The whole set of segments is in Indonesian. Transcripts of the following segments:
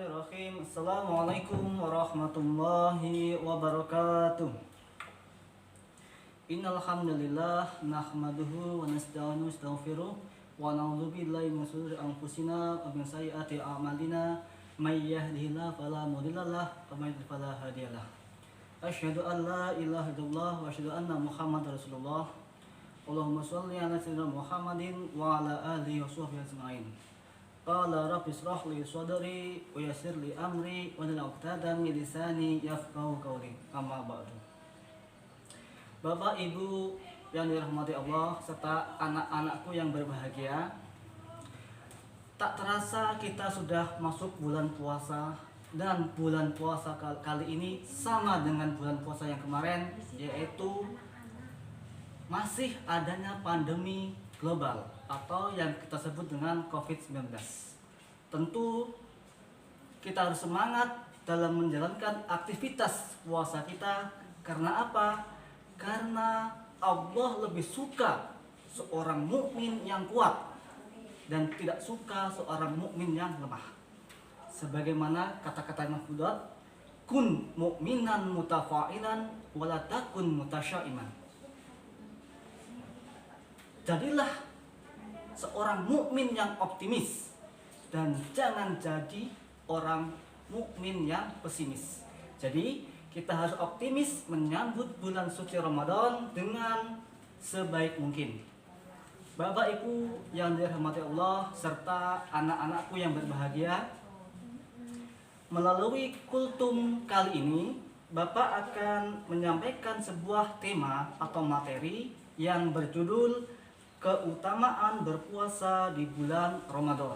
Bismillahirrahmanirrahim. Assalamualaikum warahmatullahi wabarakatuh. Innal hamdalillah nahmaduhu wa nasta'inu nastaghfiruh wa na'udzu billahi min shururi anfusina wa min sayyiati a'malina may yahdihillahu fala mudilla lahu wa may yudlil fala hadiyalah. Asyhadu an la ilaha illallah wa asyhadu anna Muhammadar Rasulullah. Allahumma shalli ala sayyidina Muhammadin wa ala alihi wa sahbihi ajma'in. Qala rabbi ishrah li sadri wa yassir li amri wa hlul 'uqdatam min lisani yafqahu qawli. Amma ba'du. Bapak Ibu yang dirahmati Allah serta anak-anakku yang berbahagia, tak terasa kita sudah masuk bulan puasa, dan bulan puasa kali ini sama dengan bulan puasa yang kemarin, yaitu masih adanya pandemi global atau yang kita sebut dengan COVID-19. Tentu kita harus semangat dalam menjalankan aktivitas puasa kita. Karena apa? Karena Allah lebih suka seorang mukmin yang kuat dan tidak suka seorang mukmin yang lemah. Sebagaimana kata-kata Imam Fudail, kun mukminan mutafa'ilan wala takun mutasyaiman. Jadilah seorang mukmin yang optimis dan jangan jadi orang mukmin yang pesimis. Jadi kita harus optimis menyambut bulan suci Ramadan dengan sebaik mungkin. Bapak Ibu yang dirahmati Allah serta anak-anakku yang berbahagia, melalui kultum kali ini Bapak akan menyampaikan sebuah tema atau materi yang berjudul keutamaan berpuasa di bulan Ramadan.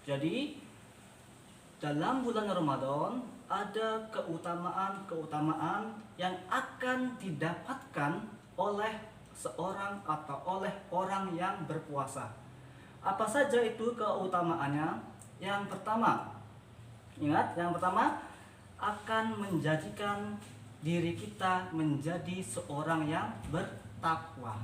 Jadi dalam bulan Ramadan ada keutamaan-keutamaan yang akan didapatkan oleh seorang atau oleh orang yang berpuasa. Apa saja itu keutamaannya? Yang pertama, ingat, yang pertama akan menjadikan diri kita menjadi seorang yang bertakwa.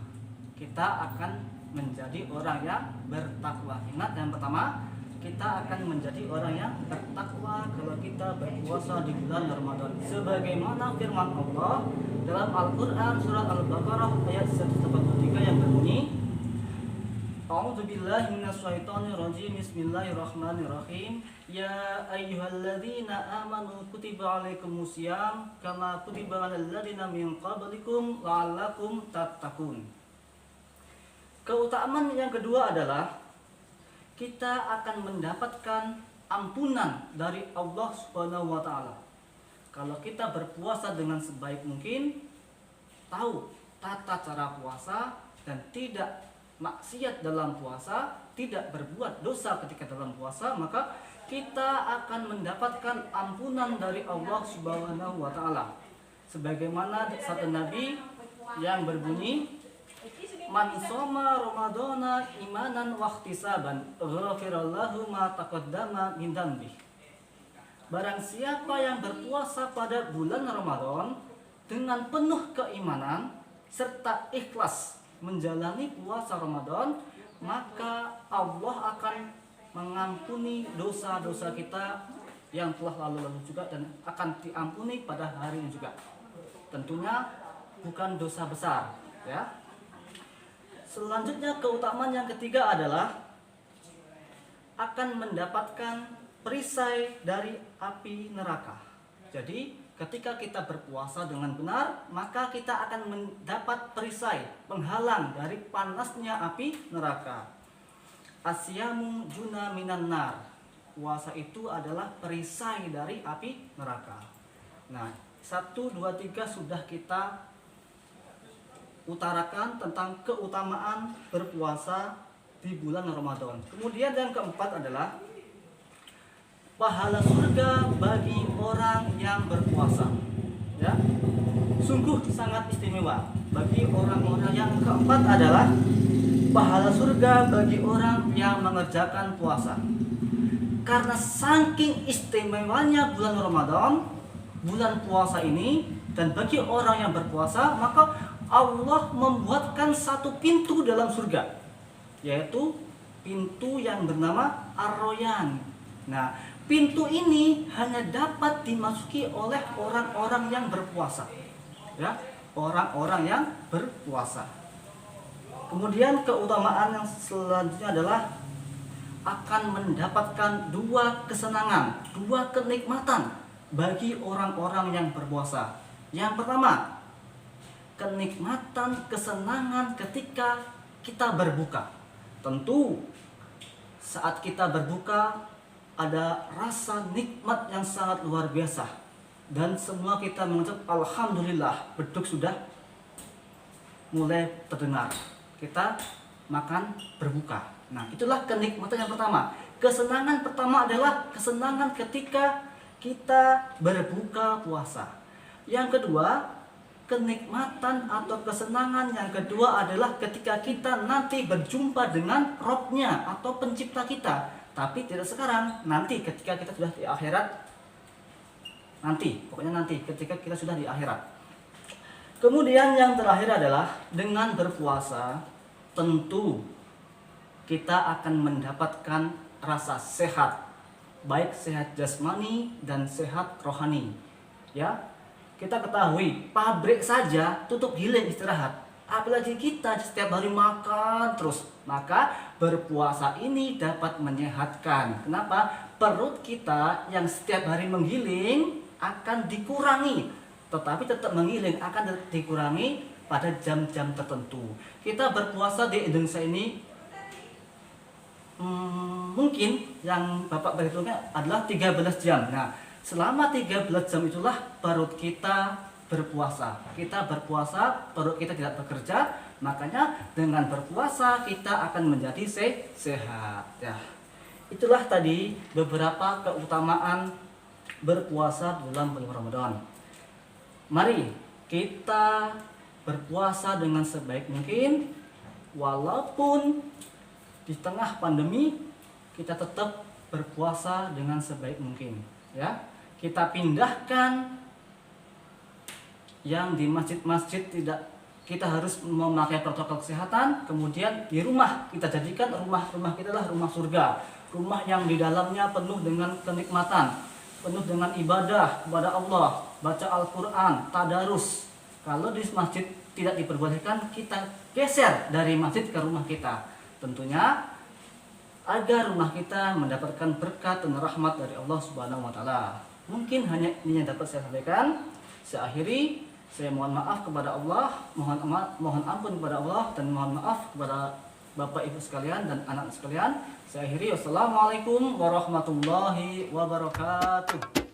Kita akan menjadi orang yang bertakwa. Ingat, yang pertama, kita akan menjadi orang yang bertakwa kalau kita berpuasa di bulan Ramadan. Sebagaimana firman Allah dalam Al-Quran surat Al-Baqarah ayat 143 yang berbunyi, A'udzubillahi minasyaitonirrajim. Bismillahirrahmanirrahim. Ya ayyuhalladzina amanu kutiba alaikumusiyam kama kutiba alal ladzina min qablikum la'allakum tattaqun. Keutamaan yang kedua adalah kita akan mendapatkan ampunan dari Allah Subhanahu wa taala. Kalau kita berpuasa dengan sebaik mungkin, tahu tata cara puasa dan tidak maksiat dalam puasa, tidak berbuat dosa ketika dalam puasa, maka kita akan mendapatkan ampunan dari Allah Subhanahu wa taala. Sebagaimana sabda Nabi yang berbunyi, man soma ramadana imanan wahtisaban ghafirallahu ma taqaddama min dzambi. Barang siapa yang berpuasa pada bulan Ramadan dengan penuh keimanan serta ikhlas menjalani puasa Ramadan, maka Allah akan mengampuni dosa-dosa kita yang telah lalu juga dan akan diampuni pada hari ini juga. Tentunya bukan dosa besar, ya. Selanjutnya keutamaan yang ketiga adalah akan mendapatkan perisai dari api neraka. Jadi ketika kita berpuasa dengan benar, maka kita akan mendapat perisai penghalang dari panasnya api neraka. Asyamu juna minan nar. Puasa itu adalah perisai dari api neraka. Nah, 1, 2, 3 sudah kita utarakan tentang keutamaan berpuasa di bulan Ramadan. Kemudian yang keempat adalah pahala surga bagi orang yang berpuasa. Ya, sungguh sangat istimewa bagi orang-orang. Yang keempat adalah pahala surga bagi orang yang mengerjakan puasa. Karena saking istimewanya bulan Ramadan, bulan puasa ini, dan bagi orang yang berpuasa, maka Allah membuatkan satu pintu dalam surga, yaitu pintu yang bernama Ar-Royan. Nah, Pintu ini hanya dapat dimasuki oleh orang-orang yang berpuasa. Ya, orang-orang yang berpuasa. Kemudian keutamaan yang selanjutnya adalah akan mendapatkan dua kesenangan, dua kenikmatan bagi orang-orang yang berpuasa. Yang pertama, kenikmatan kesenangan ketika kita berbuka. Tentu saat kita berbuka ada rasa nikmat yang sangat luar biasa, dan semua kita mengucap alhamdulillah, beduk sudah mulai terdengar. Kita makan berbuka. Nah, itulah kenikmatan yang pertama. Kesenangan pertama adalah kesenangan ketika kita berbuka puasa. Yang kedua, kenikmatan atau kesenangan yang kedua adalah ketika kita nanti berjumpa dengan Robnya atau pencipta kita. Tapi tidak sekarang, nanti ketika kita sudah di akhirat. Pokoknya nanti ketika kita sudah di akhirat. Kemudian yang terakhir adalah dengan berpuasa tentu kita akan mendapatkan rasa sehat, baik sehat jasmani dan sehat rohani. Ya, kita ketahui pabrik saja tutup giling istirahat, apalagi kita setiap hari makan terus. Maka berpuasa ini dapat menyehatkan. Kenapa? Perut kita yang setiap hari menggiling akan dikurangi, tetapi tetap menggiling akan dikurangi pada jam-jam tertentu. Kita berpuasa di Indonesia ini mungkin yang Bapak perhitungnya adalah 13 jam. Nah, selama 13 jam itulah perut kita berpuasa. Kita berpuasa, perut kita tidak bekerja. Makanya dengan berpuasa kita akan menjadi sehat. Ya, itulah tadi beberapa keutamaan berpuasa bulan Ramadan. Mari kita berpuasa dengan sebaik mungkin, walaupun di tengah pandemi kita tetap berpuasa dengan sebaik mungkin. Ya, kita pindahkan yang di masjid-masjid tidak, kita harus memakai protokol kesehatan. Kemudian di rumah kita jadikan rumah kita adalah rumah surga, rumah yang di dalamnya penuh dengan kenikmatan, penuh dengan ibadah kepada Allah, baca Al-Quran, tadarus. Kalau di masjid tidak diperbolehkan, kita geser dari masjid ke rumah kita. Tentunya agar rumah kita mendapatkan berkat dan rahmat dari Allah Subhanahu wa taala. Mungkin hanya ini yang dapat saya sampaikan. Saya akhiri. Saya mohon maaf kepada Allah, mohon ampun kepada Allah, dan mohon maaf kepada Bapak Ibu sekalian dan anak sekalian. Saya akhiri. Wassalamualaikum warahmatullahi wabarakatuh.